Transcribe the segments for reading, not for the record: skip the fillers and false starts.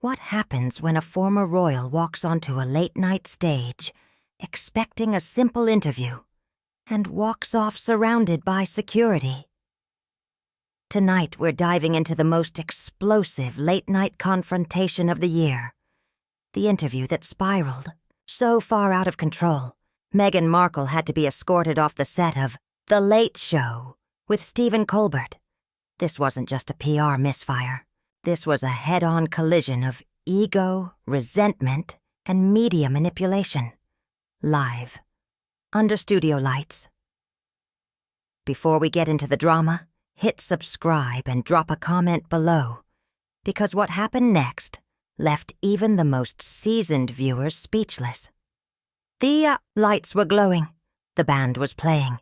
What happens when a former royal walks onto a late-night stage, expecting a simple interview, and walks off surrounded by security? Tonight we're diving into the most explosive late-night confrontation of the year. The interview that spiraled so far out of control, Meghan Markle had to be escorted off the set of The Late Show with Stephen Colbert. This wasn't just a PR misfire. This was a head-on collision of ego, resentment, and media manipulation. Live. Under studio lights. Before we get into the drama, hit subscribe and drop a comment below, because what happened next left even the most seasoned viewers speechless. The lights were glowing, the band was playing,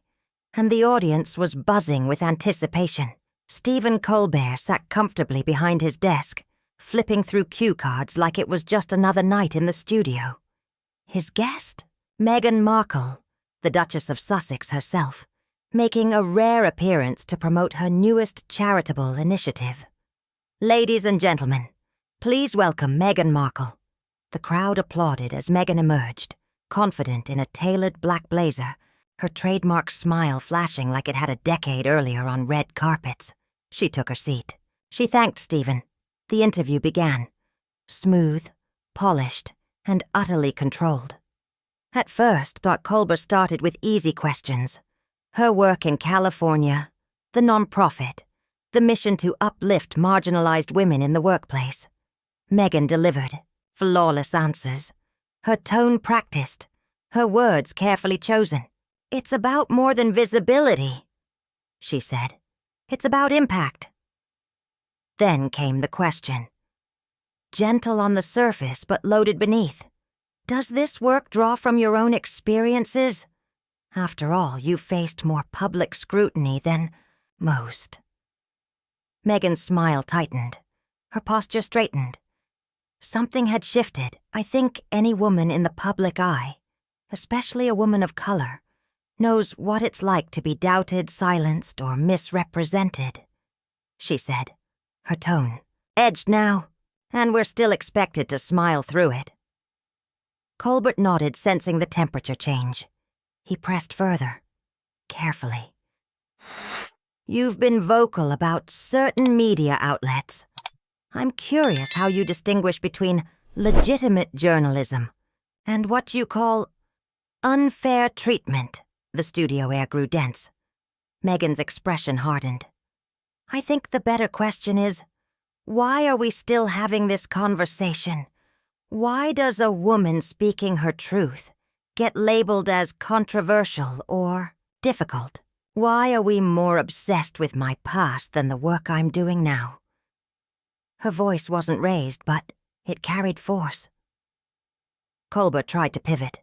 and the audience was buzzing with anticipation. Stephen Colbert sat comfortably behind his desk, flipping through cue cards like it was just another night in the studio. His guest? Meghan Markle, the Duchess of Sussex herself, making a rare appearance to promote her newest charitable initiative. Ladies and gentlemen, please welcome Meghan Markle. The crowd applauded as Meghan emerged, confident in a tailored black blazer, her trademark smile flashing like it had a decade earlier on red carpets. She took her seat. She thanked Stephen. The interview began. Smooth, polished, and utterly controlled. At first, Colbert started with easy questions. Her work in California, the non-profit, the mission to uplift marginalized women in the workplace. Meghan delivered flawless answers. Her tone practiced, her words carefully chosen. "It's about more than visibility," she said. "It's about impact." Then came the question. Gentle on the surface but loaded beneath. Does this work draw from your own experiences? After all, you've faced more public scrutiny than most. Meghan's smile tightened. Her posture straightened. Something had shifted. I think any woman in the public eye, especially a woman of color, knows what it's like to be doubted, silenced, or misrepresented, she said, her tone edged now, and we're still expected to smile through it. Colbert nodded, sensing the temperature change. He pressed further, carefully. "You've been vocal about certain media outlets. I'm curious how you distinguish between legitimate journalism and what you call unfair treatment." The studio air grew dense. Meghan's expression hardened. "I think the better question is, why are we still having this conversation? Why does a woman speaking her truth get labeled as controversial or difficult? Why are we more obsessed with my past than the work I'm doing now?" Her voice wasn't raised, but it carried force. Colbert tried to pivot.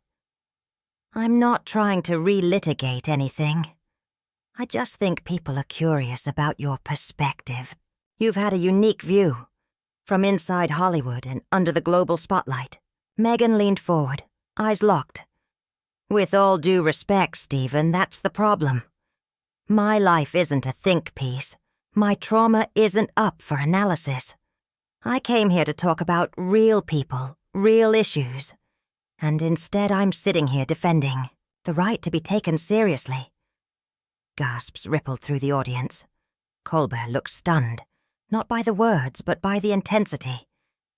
"I'm not trying to relitigate anything. I just think people are curious about your perspective. You've had a unique view, from inside Hollywood and under the global spotlight." Meghan leaned forward, eyes locked. "With all due respect, Stephen, that's the problem. My life isn't a think piece. My trauma isn't up for analysis. I came here to talk about real people, real issues. And instead I'm sitting here defending the right to be taken seriously." Gasps rippled through the audience. Colbert looked stunned, not by the words, but by the intensity.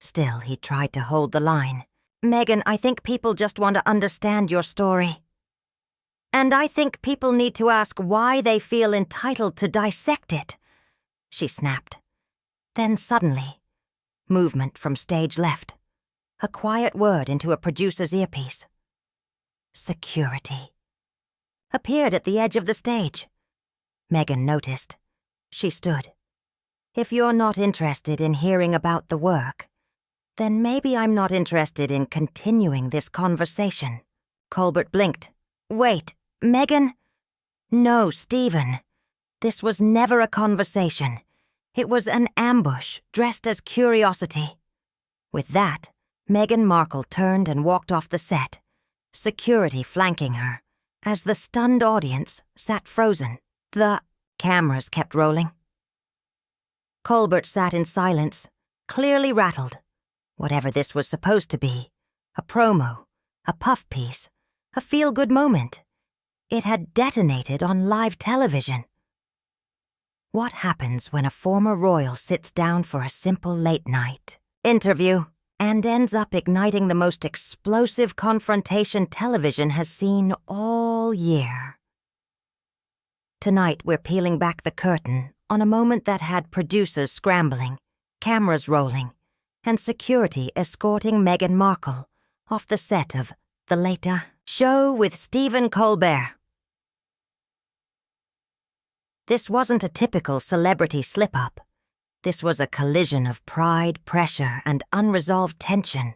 Still, he tried to hold the line. "Meghan, I think people just want to understand your story. And I think people need to ask why they feel entitled to dissect it," she snapped. Then suddenly, movement from stage left. A quiet word into a producer's earpiece. "Security." Appeared at the edge of the stage. Meghan noticed. She stood. "If you're not interested in hearing about the work, then maybe I'm not interested in continuing this conversation." Colbert blinked. "Wait, Meghan?" "No, Stephen. This was never a conversation. It was an ambush dressed as curiosity." With that, Meghan Markle turned and walked off the set, security flanking her, as the stunned audience sat frozen. The cameras kept rolling. Colbert sat in silence, clearly rattled. Whatever this was supposed to be, a promo, a puff piece, a feel-good moment, it had detonated on live television. What happens when a former royal sits down for a simple late-night interview and ends up igniting the most explosive confrontation television has seen all year? Tonight we're peeling back the curtain on a moment that had producers scrambling, cameras rolling, and security escorting Meghan Markle off the set of The Later Show with Stephen Colbert. This wasn't a typical celebrity slip-up. This was a collision of pride, pressure, and unresolved tension,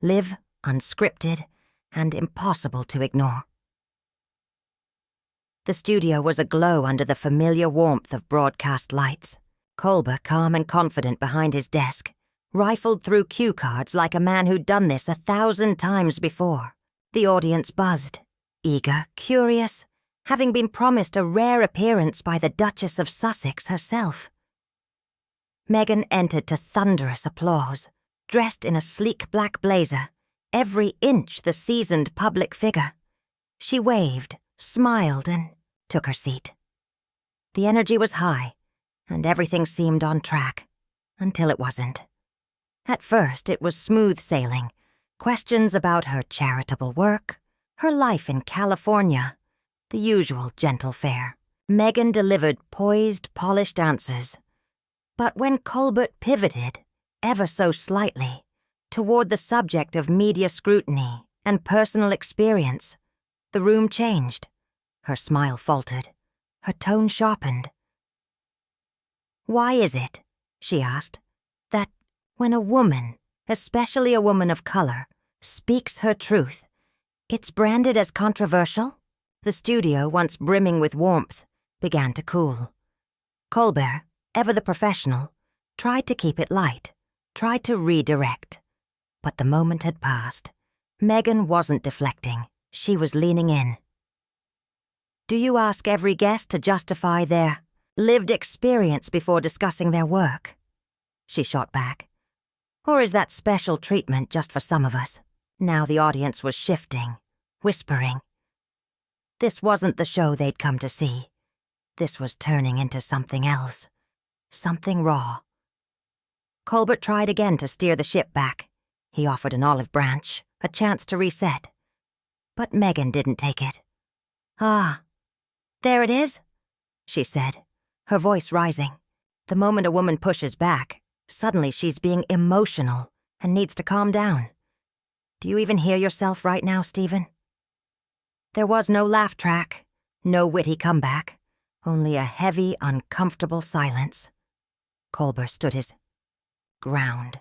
live, unscripted, and impossible to ignore. The studio was aglow under the familiar warmth of broadcast lights. Colbert, calm and confident behind his desk, rifled through cue cards like a man who'd done this 1,000 times before. The audience buzzed, eager, curious, having been promised a rare appearance by the Duchess of Sussex herself. Meghan entered to thunderous applause, dressed in a sleek black blazer, every inch the seasoned public figure. She waved, smiled, and took her seat. The energy was high, and everything seemed on track, until it wasn't. At first, it was smooth sailing, questions about her charitable work, her life in California, the usual gentle fare. Meghan delivered poised, polished answers. But when Colbert pivoted, ever so slightly, toward the subject of media scrutiny and personal experience, the room changed. Her smile faltered. Her tone sharpened. "Why is it," she asked, "that when a woman, especially a woman of color, speaks her truth, it's branded as controversial?" The studio, once brimming with warmth, began to cool. Colbert, ever the professional, tried to keep it light, tried to redirect. But the moment had passed. Meghan wasn't deflecting. She was leaning in. "Do you ask every guest to justify their lived experience before discussing their work?" she shot back. "Or is that special treatment just for some of us?" Now the audience was shifting, whispering. This wasn't the show they'd come to see. This was turning into something else. Something raw. Colbert tried again to steer the ship back. He offered an olive branch, a chance to reset. But Meghan didn't take it. "Ah, there it is," she said, her voice rising. The moment a woman pushes back, suddenly she's being emotional and needs to calm down. Do you even hear yourself right now, Stephen? There was no laugh track, no witty comeback, only a heavy, uncomfortable silence. Colbert stood his ground.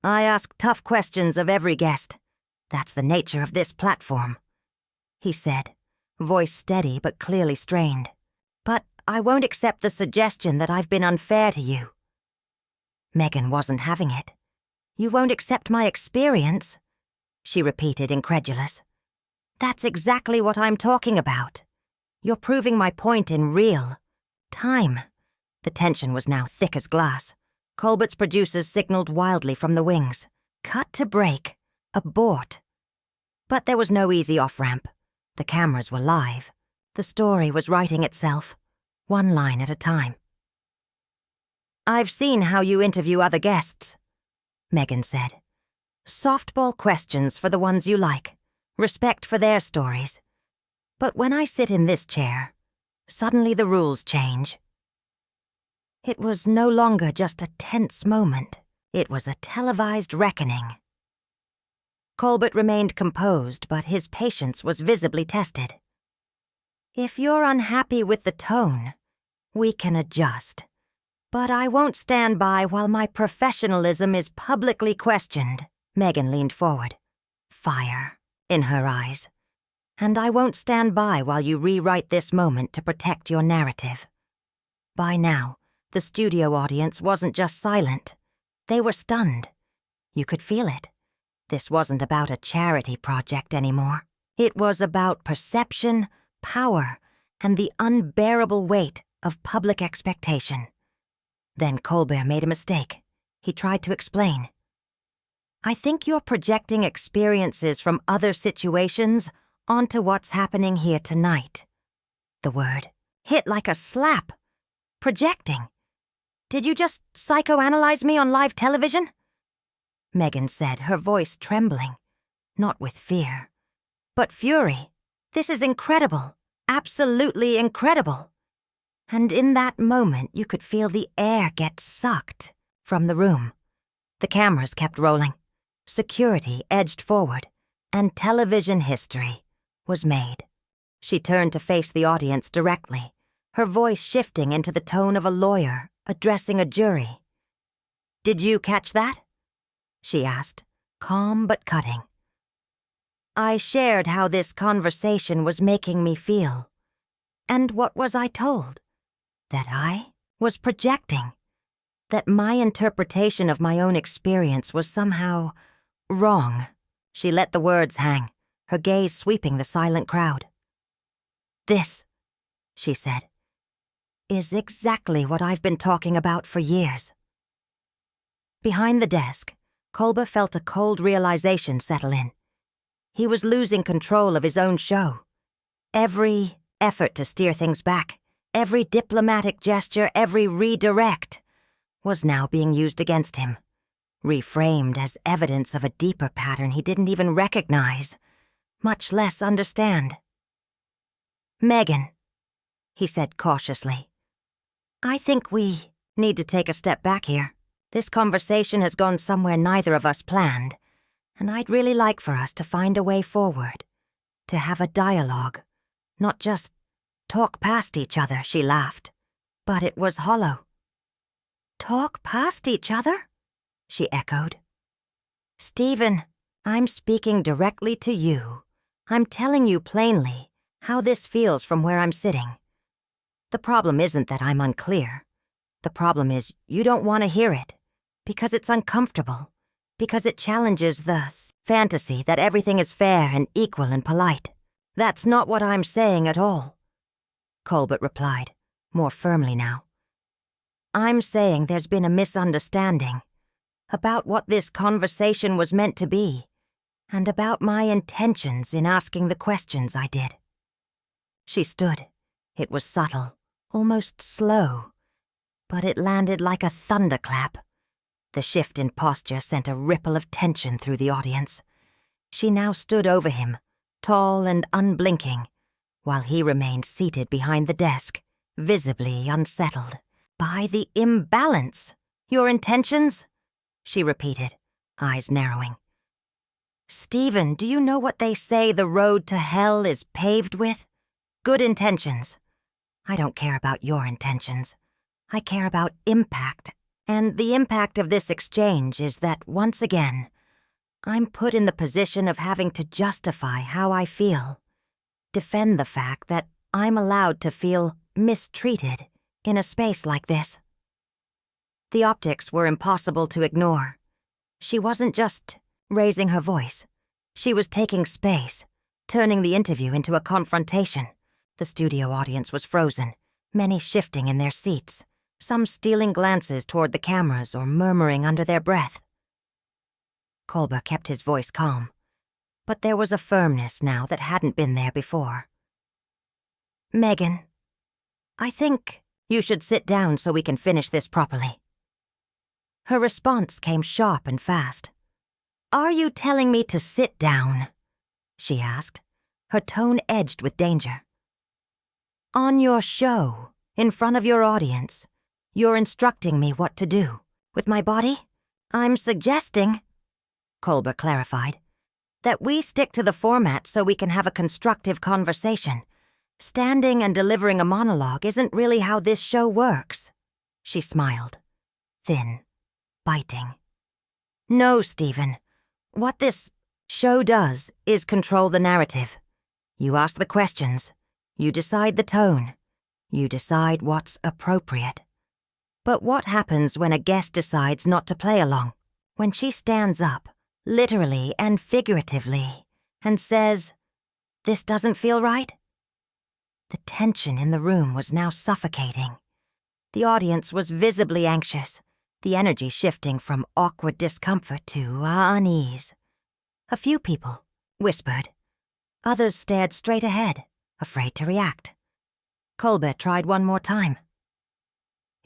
"I ask tough questions of every guest. That's the nature of this platform," he said, voice steady but clearly strained. "But I won't accept the suggestion that I've been unfair to you." Meghan wasn't having it. "You won't accept my experience?" she repeated, incredulous. "That's exactly what I'm talking about. You're proving my point in real time." The tension was now thick as glass. Colbert's producers signaled wildly from the wings. Cut to break. Abort. But there was no easy off-ramp. The cameras were live. The story was writing itself, one line at a time. "I've seen how you interview other guests," Meghan said. "Softball questions for the ones you like. Respect for their stories. But when I sit in this chair, suddenly the rules change." It was no longer just a tense moment. It was a televised reckoning. Colbert remained composed, but his patience was visibly tested. "If you're unhappy with the tone, we can adjust. But I won't stand by while my professionalism is publicly questioned." Meghan leaned forward, fire in her eyes. "And I won't stand by while you rewrite this moment to protect your narrative." By now, the studio audience wasn't just silent. They were stunned. You could feel it. This wasn't about a charity project anymore. It was about perception, power, and the unbearable weight of public expectation. Then Colbert made a mistake. He tried to explain. I think you're projecting experiences from other situations onto what's happening here tonight. The word hit like a slap. Projecting. Did you just psychoanalyze me on live television? Meghan said, her voice trembling, not with fear, but fury. This is incredible. Absolutely incredible. And in that moment, you could feel the air get sucked from the room. The cameras kept rolling. Security edged forward, and television history was made. She turned to face the audience directly, her voice shifting into the tone of a lawyer addressing a jury. "Did you catch that?" she asked, calm but cutting. I shared how this conversation was making me feel. And what was I told? That I was projecting. That my interpretation of my own experience was somehow wrong. She let the words hang, her gaze sweeping the silent crowd. "This," she said, "is exactly what I've been talking about for years." Behind the desk, Colbert felt a cold realization settle in. He was losing control of his own show. Every effort to steer things back, every diplomatic gesture, every redirect, was now being used against him, reframed as evidence of a deeper pattern he didn't even recognize, much less understand. "Meghan," he said cautiously, "I think we need to take a step back here. This conversation has gone somewhere neither of us planned, and I'd really like for us to find a way forward, to have a dialogue, not just talk past each other," she laughed, but it was hollow. "Talk past each other?" she echoed. "Stephen, I'm speaking directly to you. I'm telling you plainly how this feels from where I'm sitting. The problem isn't that I'm unclear. The problem is you don't want to hear it, because it's uncomfortable, because it challenges the fantasy that everything is fair and equal and polite. That's not what I'm saying at all," Colbert replied, more firmly now. "I'm saying there's been a misunderstanding about what this conversation was meant to be, and about my intentions in asking the questions I did." She stood. It was subtle, almost slow, but it landed like a thunderclap. The shift in posture sent a ripple of tension through the audience. She now stood over him, tall and unblinking, while he remained seated behind the desk, visibly unsettled. "By the imbalance! Your intentions?" she repeated, eyes narrowing. "Stephen, do you know what they say the road to hell is paved with? Good intentions. I don't care about your intentions. I care about impact. And the impact of this exchange is that, once again, I'm put in the position of having to justify how I feel, defend the fact that I'm allowed to feel mistreated in a space like this." The optics were impossible to ignore. She wasn't just raising her voice. She was taking space, turning the interview into a confrontation. The studio audience was frozen, many shifting in their seats, some stealing glances toward the cameras or murmuring under their breath. Colbert kept his voice calm, but there was a firmness now that hadn't been there before. "Meghan, I think you should sit down so we can finish this properly." Her response came sharp and fast. "Are you telling me to sit down?" she asked, her tone edged with danger. "On your show, in front of your audience, you're instructing me what to do. With my body, I'm suggesting," Colbert clarified, "that we stick to the format so we can have a constructive conversation. Standing and delivering a monologue isn't really how this show works." She smiled, thin, biting. "No, Stephen. What this show does is control the narrative. You ask the questions. You decide the tone. You decide what's appropriate. But what happens when a guest decides not to play along? When she stands up, literally and figuratively, and says, 'This doesn't feel right'?" The tension in the room was now suffocating. The audience was visibly anxious, the energy shifting from awkward discomfort to unease. A few people whispered. Others stared straight ahead, afraid to react. Colbert tried one more time.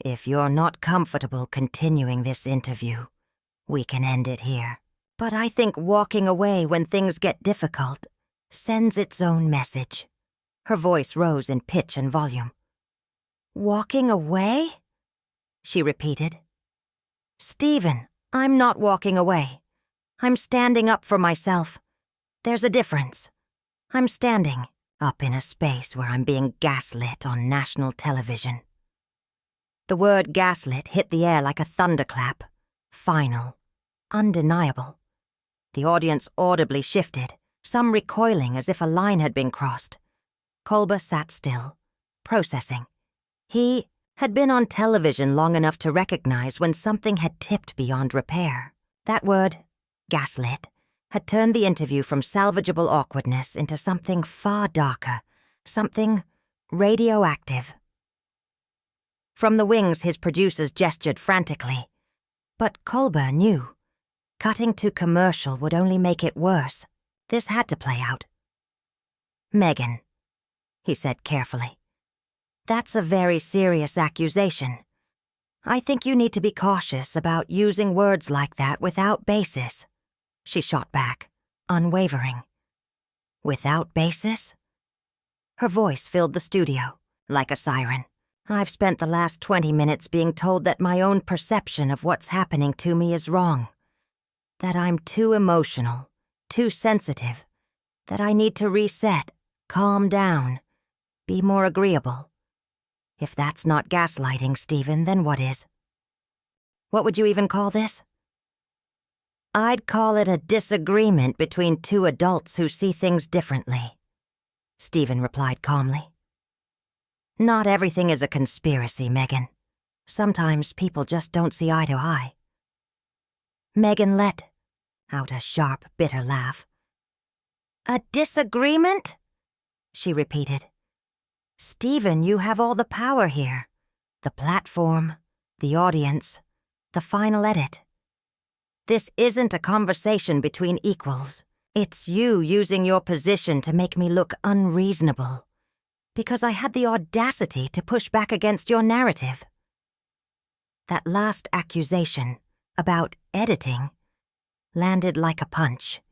"If you're not comfortable continuing this interview, we can end it here. But I think walking away when things get difficult sends its own message." Her voice rose in pitch and volume. "Walking away?" she repeated. "Stephen, I'm not walking away. I'm standing up for myself. There's a difference. I'm standing up in a space where I'm being gaslit on national television." The word gaslit hit the air like a thunderclap. Final. Undeniable. The audience audibly shifted, some recoiling as if a line had been crossed. Colbert sat still, processing. He had been on television long enough to recognize when something had tipped beyond repair. That word, gaslit, had turned the interview from salvageable awkwardness into something far darker, something radioactive. From the wings, his producers gestured frantically. But Colbert knew. Cutting to commercial would only make it worse. This had to play out. "Meghan," he said carefully, "that's a very serious accusation. I think you need to be cautious about using words like that without basis." She shot back, unwavering. "Without basis?" Her voice filled the studio, like a siren. "I've spent the last 20 minutes being told that my own perception of what's happening to me is wrong. That I'm too emotional, too sensitive. That I need to reset, calm down, be more agreeable. If that's not gaslighting, Stephen, then what is? What would you even call this?" "I'd call it a disagreement between two adults who see things differently," Stephen replied calmly. "Not everything is a conspiracy, Meghan. Sometimes people just don't see eye to eye." Meghan let out a sharp, bitter laugh. "A disagreement?" she repeated. "Stephen, you have all the power here. The platform, the audience, the final edit. This isn't a conversation between equals. It's you using your position to make me look unreasonable. Because I had the audacity to push back against your narrative." That last accusation, about editing, landed like a punch.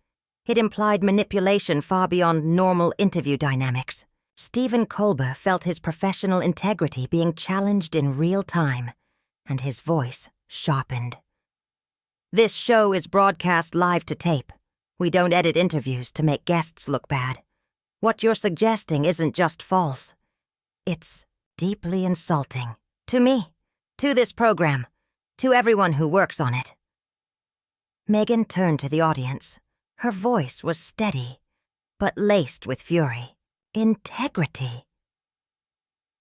It implied manipulation far beyond normal interview dynamics. Stephen Colbert felt his professional integrity being challenged in real time, and his voice sharpened. "This show is broadcast live to tape. We don't edit interviews to make guests look bad. What you're suggesting isn't just false. It's deeply insulting. To me, to this program, to everyone who works on it." Meghan turned to the audience. Her voice was steady, but laced with fury. Integrity.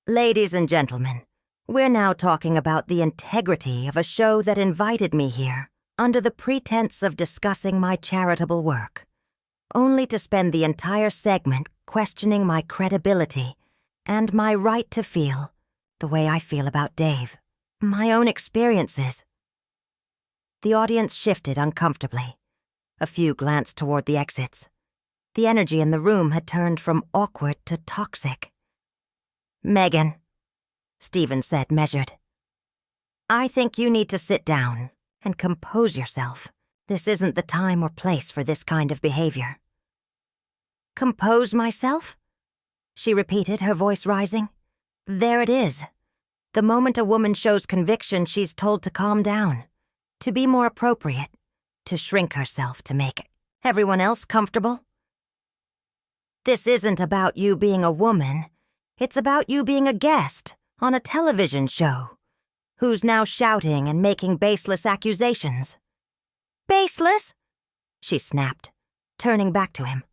"Ladies and gentlemen, we're now talking about the integrity of a show that invited me here under the pretense of discussing my charitable work, only to spend the entire segment questioning my credibility and my right to feel the way I feel about Dave, my own experiences." The audience shifted uncomfortably. A few glanced toward the exits. The energy in the room had turned from awkward to toxic. "Meghan," Stephen said, measured, "I think you need to sit down and compose yourself. This isn't the time or place for this kind of behavior." "Compose myself?" she repeated, her voice rising. "There it is. The moment a woman shows conviction, she's told to calm down, to be more appropriate, to shrink herself to make everyone else comfortable. This isn't about you being a woman. It's about you being a guest on a television show, who's now shouting and making baseless accusations." "Baseless?" she snapped, turning back to him.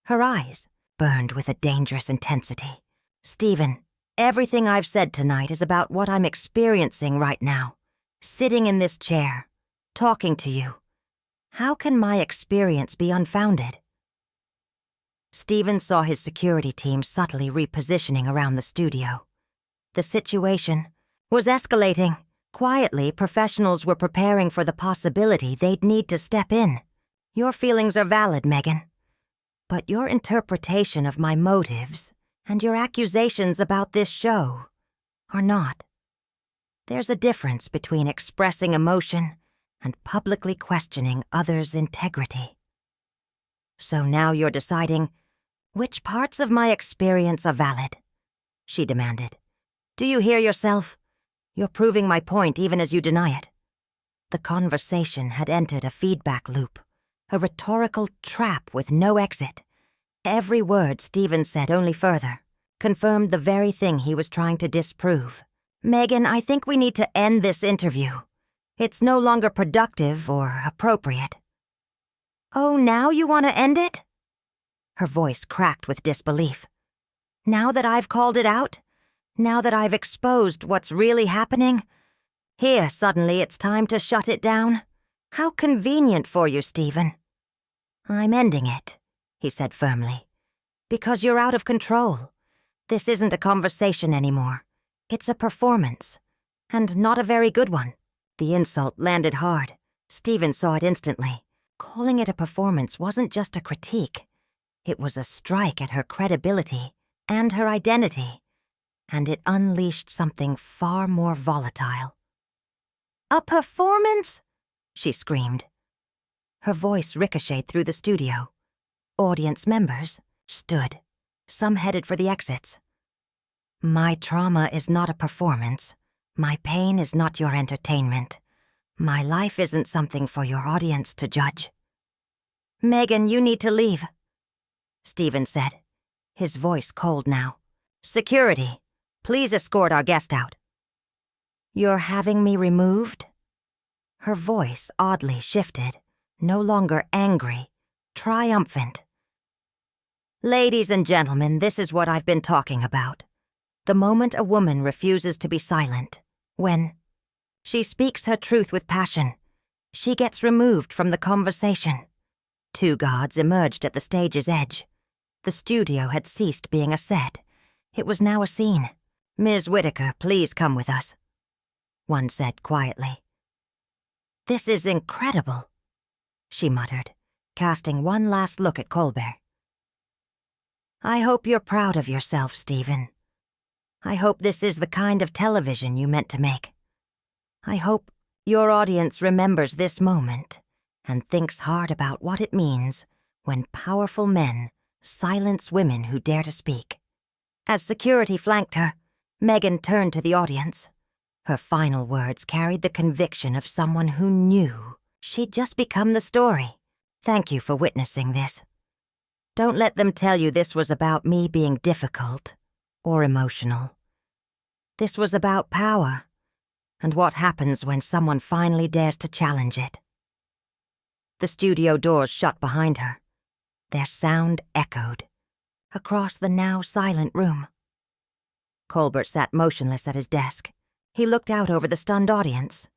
Her eyes burned with a dangerous intensity. "Stephen, everything I've said tonight is about what I'm experiencing right now, sitting in this chair, talking to you. How can my experience be unfounded?" Stephen saw his security team subtly repositioning around the studio. The situation was escalating, Quietly, professionals were preparing for the possibility they'd need to step in. Your feelings are valid, Meghan. But your interpretation of my motives and your accusations about this show are not. There's a difference between expressing emotion and publicly questioning others' integrity. So now you're deciding which parts of my experience are valid, she demanded. Do you hear yourself? You're proving my point even as you deny it. The conversation had entered a feedback loop, a rhetorical trap with no exit. Every word Stephen said only further confirmed the very thing he was trying to disprove. Meghan, I think we need to end this interview. It's no longer productive or appropriate. Oh, now you want to end it? Her voice cracked with disbelief. Now that I've called it out? Now that I've exposed what's really happening? Here, suddenly it's time to shut it down? How convenient for you, Stephen. I'm ending it, he said firmly. Because you're out of control. This isn't a conversation anymore. It's a performance. And not a very good one. The insult landed hard. Stephen saw it instantly. Calling it a performance wasn't just a critique. It was a strike at her credibility and her identity. And it unleashed something far more volatile. A performance? She screamed. Her voice ricocheted through the studio. Audience members stood, some headed for the exits. My trauma is not a performance. My pain is not your entertainment. My life isn't something for your audience to judge. Meghan, you need to leave, Stephen said, his voice cold now. Security, please escort our guest out. You're having me removed? Her voice oddly shifted, no longer angry, triumphant. Ladies and gentlemen, this is what I've been talking about. The moment a woman refuses to be silent, when she speaks her truth with passion, she gets removed from the conversation. Two guards emerged at the stage's edge. The studio had ceased being a set. It was now a scene. Ms. Whittaker, please come with us, one said quietly. This is incredible, she muttered, casting one last look at Colbert. I hope you're proud of yourself, Stephen. I hope this is the kind of television you meant to make. I hope your audience remembers this moment and thinks hard about what it means when powerful men silence women who dare to speak. As security flanked her, Meghan turned to the audience. Her final words carried the conviction of someone who knew she'd just become the story. Thank you for witnessing this. Don't let them tell you this was about me being difficult or emotional. This was about power and what happens when someone finally dares to challenge it. The studio doors shut behind her. Their sound echoed across the now silent room. Colbert sat motionless at his desk. He looked out over the stunned audience,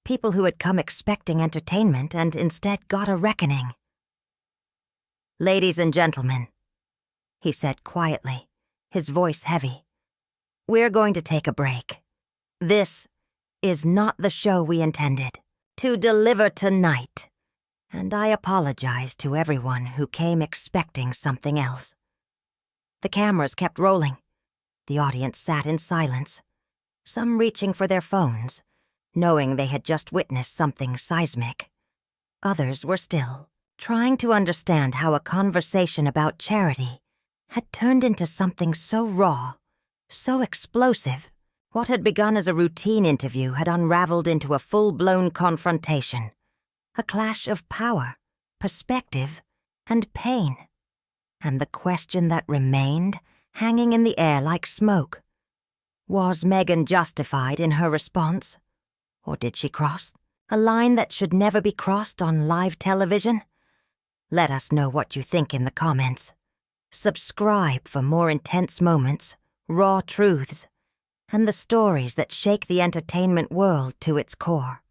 people who had come expecting entertainment and instead got a reckoning. Ladies and gentlemen, he said quietly, his voice heavy, we're going to take a break. This is not the show we intended to deliver tonight, and I apologize to everyone who came expecting something else. The cameras kept rolling. The audience sat in silence, some reaching for their phones, knowing they had just witnessed something seismic. Others were still, trying to understand how a conversation about charity had turned into something so raw, so explosive. What had begun as a routine interview had unraveled into a full-blown confrontation, a clash of power, perspective, and pain. And the question that remained, hanging in the air like smoke, was Meghan justified in her response? Or did she cross a line that should never be crossed on live television? Let us know what you think in the comments. Subscribe for more intense moments, raw truths, and the stories that shake the entertainment world to its core.